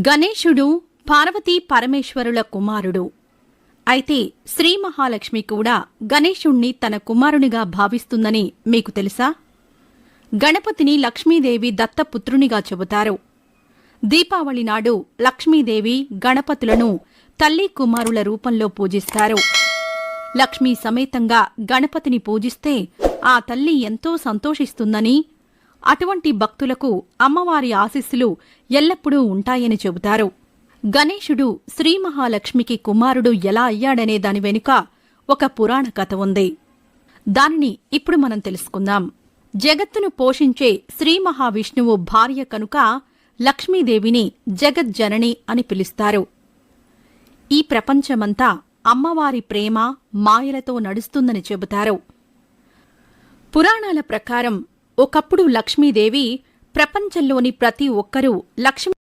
గణేశుడు పార్వతీ పరమేశ్వరుల కుమారుడు. అయితే శ్రీ మహాలక్ష్మి కూడా గణేశుణ్ణి తన కుమారునిగా భావిస్తుందని మీకు తెలుసా? గణపతిని లక్ష్మీదేవి దత్తపుత్రునిగా చెబుతారు. దీపావళి నాడు లక్ష్మీదేవి గణపతులను తల్లి కుమారుల రూపంలో పూజిస్తారు. లక్ష్మీ సమేతంగా గణపతిని పూజిస్తే ఆ తల్లి ఎంతో సంతోషిస్తుందని, అటువంటి భక్తులకు అమ్మవారి ఆశీస్సులు ఎల్లప్పుడూ ఉంటాయని చెబుతారు. గణేశుడు శ్రీ మహాలక్ష్మికి కుమారుడు ఎలా అయ్యాడనే దాని వెనుక ఒక పురాణ కథ ఉంది. దానిని ఇప్పుడు మనం తెలుసుకుందాం. జగత్తును పోషించే శ్రీ మహావిష్ణువు భార్య కనుక లక్ష్మీదేవిని జగజ్జనని అని పిలుస్తారు. ఈ ప్రపంచమంతా అమ్మవారి ప్రేమ, మాయలతో నడుస్తుందని చెబుతారు. పురాణాల ప్రకారం ఒకప్పుడు లక్ష్మీదేవి ప్రపంచంలోని ప్రతి ఒక్కరూ లక్ష్మీ